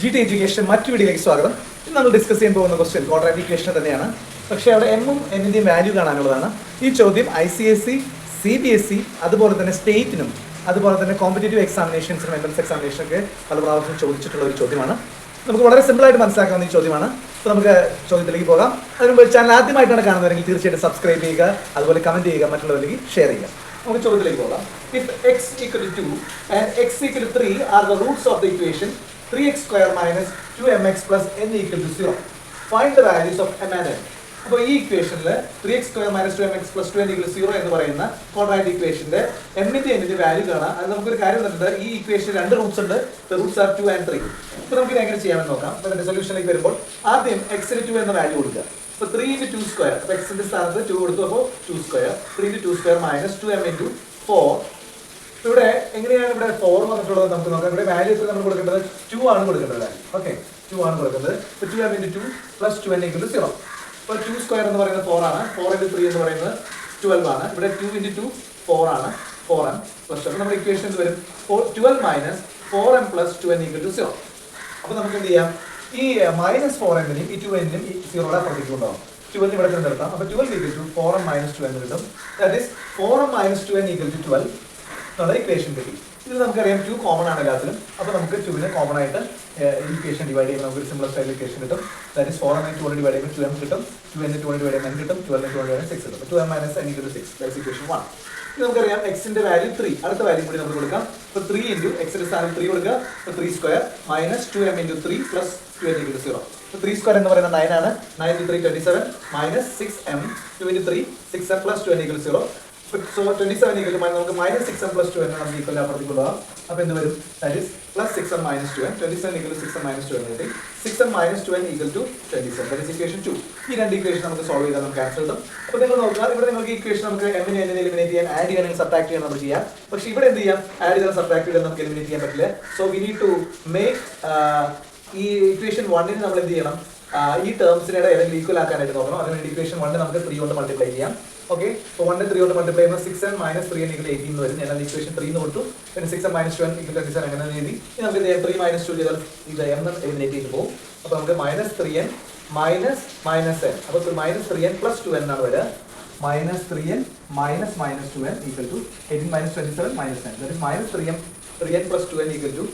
G T education മറ്റു വീഡിയോയിലേക്ക് സ്വാഗതം. ഇന്ന് നമ്മൾ ഡിസ്കസ് ചെയ്യാൻ പോകുന്ന ക്വസ്റ്റ്യൻ ക്വാഡ്രാറ്റിക് ഇക്വേഷൻ തന്നെയാണ്. പക്ഷേ അവിടെ എമ്മും എന്നിൻ്റെയും വാല്യൂ കാണാനുള്ളതാണ്. ഈ ചോദ്യം ICSE, CBSE അതുപോലെ തന്നെ സ്റ്റേറ്റിനും അതുപോലെ തന്നെ കോമ്പറ്റേറ്റീവ് എക്സാമിനേഷൻസിനും എൻട്രൻസ് എക്സാമിനേഷനൊക്കെ പല പ്രാവശ്യം ചോദിച്ചിട്ടുള്ള ഒരു ചോദ്യമാണ്. നമുക്ക് വളരെ സിമ്പിളായിട്ട് മനസ്സിലാക്കാവുന്ന ഈ ചോദ്യമാണ്. അപ്പോൾ നമുക്ക് ചോദ്യത്തിലേക്ക് പോകാം. അതിന് മുമ്പ് ചാനൽ ആദ്യമായിട്ടാണ് കാണുന്നതെങ്കിൽ തീർച്ചയായിട്ടും സബ്സ്ക്രൈബ് ചെയ്യുക, അതുപോലെ കമൻറ്റ് ചെയ്യുക, മറ്റുള്ളവരിലേക്ക് ഷെയർ ചെയ്യുക. നമുക്ക് ചോദ്യത്തിലേക്ക് പോകാം. If x equal to 2 and x equal to 3 are the roots of the equation 3x square minus 2mx plus n equal to 0. Find the values of m and n. അപ്പോൾ ഈ ഇക്വേഷനിൽ 3x square minus 2mx plus 2n equal to 0 എന്ന് പറയുന്ന quadratic ഇക്വേഷന്റെ എമ്മിന്റെ എന്നിന്റെ value കാണാം. അത് നമുക്കൊരു കാര്യം തന്നിട്ടുണ്ട്. ഈ ഇക്വേഷൻ രണ്ട് റൂട്ട്സ് ഉണ്ട്. The roots are 2 and 3. അപ്പോൾ നമുക്ക് എങ്ങനെ ചെയ്യാമെന്ന് നോക്കാം. അപ്പോൾ ഇതിന്റെ സൊല്യൂഷനിലേക്ക് വരുമ്പോൾ ആദ്യം x ന് 2 എന്ന വാല്യൂ കൊടുക്കുക. അപ്പോൾ 3 into 2 square. അപ്പോൾ x ന്റെ സ്ഥാനത്ത് 2 കൊടുത്തു. അപ്പോൾ 2 square 3 into 2 square minus 2m into 4. ഇവിടെ എങ്ങനെയാണ് ഇവിടെ 4 വന്നിട്ടുള്ളത് നമുക്ക് നോക്കാം. ഇവിടെ വാല്യൂ എത്ര നമ്മൾ കൊടുക്കേണ്ടത്? 2 ആണ് കൊടുക്കേണ്ടത്. ഓക്കെ, 2 ആണ് കൊടുക്കുന്നത്. അപ്പോൾ 2m into 2 plus 2n equal to 0. അപ്പോൾ 2 സ്ക്വയർ എന്ന് പറയുന്നത് 4 ആണ്. 4 into 3 എന്ന് പറയുന്നത് 12 ആണ്. ഇവിടെ 2 into 2 4 ആണ്. 4m പ്ലസ് അപ്പോൾ നമ്മുടെ ഇക്വേഷൻസ് വരും 12 minus 4m plus 2n equal to 0. അപ്പോൾ നമുക്ക് എന്ത് ചെയ്യാം? ഈ മൈനസ് 4m-നും ഈ 2n-നും ഈ 0യുടെ അപ്പുറത്തേക്ക് ഉണ്ടാവും. 12 ഇവിടെ നിർത്താം. അപ്പോൾ 12 equal to 4m minus 2n കിട്ടും. That is 4m minus 2n equal to 12 എന്നുള്ള ഇക്വേഷൻ കിട്ടി. ഇത് നമുക്കറിയാം 2 കോമൺ ആണ് എല്ലാത്തിലും. അപ്പോൾ നമുക്ക് 2നെ കോമൺ ആയിട്ട് ഇക്വേഷൻ ഡിവൈഡ് ചെയ്യുമ്പോൾ നമുക്ക് ഒരു സിമ്പിൾ സ്റ്റൈൽ ഇക്വേഷൻ കിട്ടും. ദാറ്റ് ഈസ് 4m നെ 2 ഡിവൈഡ് ചെയ്യുമ്പോൾ 2m കിട്ടും. 2n നെ 2 ഡിവൈഡ് ചെയ്യുമ്പോൾ n കിട്ടും. 12 നെ 2 ഡിവൈഡ് ചെയ്യുമ്പോൾ 6 കിട്ടും. 2m minus n equal to 6. That is equation 1. ഇത് നമുക്കറിയാം x ന്റെ വാല്യൂ 3. അടുത്ത വാല്യൂ കൂടി നമുക്ക് കൊടുക്കാം. അപ്പോൾ 3 into x ന്റെ സ്ഥാനം 3 കൊടുക്കുക. അപ്പോൾ 3 square minus 2m into 3 plus 2n equal to 0. അപ്പോൾ 3 സ്ക്വയർ എന്ന് പറയുന്നത് 9 ആണ്. 9 into 3 27 minus 6m 2 into 3 6m plus 2n equal to 0. So 27 equal to നമുക്ക് minus 6m plus 2n നമുക്ക് ഈക്വൽ അപ്പുറത്തേക്ക് കൊണ്ടുപോകാം. അപ്പോൾ എന്ത് വരും? That is plus 6m minus 2n. 27 equal to 6m minus 2n കിട്ടി. 6m minus 2n equal to 27. That is equation 2. ഈ രണ്ട് ഇക്വേഷൻ നമുക്ക് സോൾവ് ചെയ്താൽ നമുക്ക് ആൻസർ കിട്ടും. അപ്പോൾ നിങ്ങൾ നോക്കുക, ഇവിടെ നിങ്ങൾക്ക് ഇക്വേഷൻ നമുക്ക് m നെ n നെ എലിമിനേറ്റ് ചെയ്യാൻ, ആഡ് ചെയ്യാൻ, സബ്ട്രാക്ട് ചെയ്യാൻ നമുക്ക് ചെയ്യാം. പക്ഷേ ഇവിടെ എന്ത് ചെയ്യാം? ആഡ് ചെയ്താൽ സബ്ട്രാക്ട് ചെയ്താൽ നമുക്ക് എലിമിനേറ്റ് ചെയ്യാൻ പറ്റില്ല. So we need to make ഈ ഇക്വേഷൻ 1 നമ്മൾ എന്ത് ചെയ്യണം? ഈ ടേംസിനെ ഏതെങ്കിലും ഈക്വൽ ആക്കാനായിട്ട് നോക്കണം. അതിനുവേണ്ടി ഇക്വേഷൻ 1 നമുക്ക് 3 കൊണ്ട് മൾട്ടിപ്ലൈ ചെയ്യാം. ഓക്കെ, അപ്പോൾ 1 3 കൊണ്ട് മൾട്ടിപ്ലൈ ചെയ്യുമ്പോൾ 6m minus 3n equal to 18 എന്ന് വരും. ഞാൻ ഇക്വേഷൻ 3 എന്ന് കൊടുത്തു. പിന്നെ 6m minus 2n equal to 27 അങ്ങനെ എഴുതി. ഇനി നമുക്ക് 3 minus 2 ചെയ്താൽ ഇത് m എലിമിനേറ്റ് ചെയ്ത് പോകും. അപ്പോൾ നമുക്ക് minus 3n minus n. അപ്പോൾ minus 3n plus 2n ആണ് വരിക. minus 3n minus 2n equal to 18 minus 27 minus 9. That is minus 3n plus 2n equal to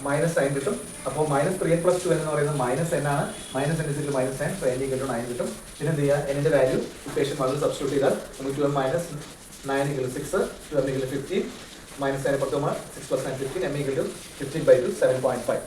minus 9 കിട്ടും. അപ്പോൾ മൈനസ് 3n plus 2n എന്ന് പറയുന്നത് മൈനസ് n ആണ്. Minus n is equal minus 9, so n equal to 9 കിട്ടും. പിന്നെ എന്ത് ചെയ്യുക? n-ന്റെ value equation 1 substitute ചെയ്താൽ നമുക്ക് 2m minus 9 equal to 6, 2m equal to 15, minus 9 പുറത്ത് 6 plus 9 15, m equal to 15/2 7.5.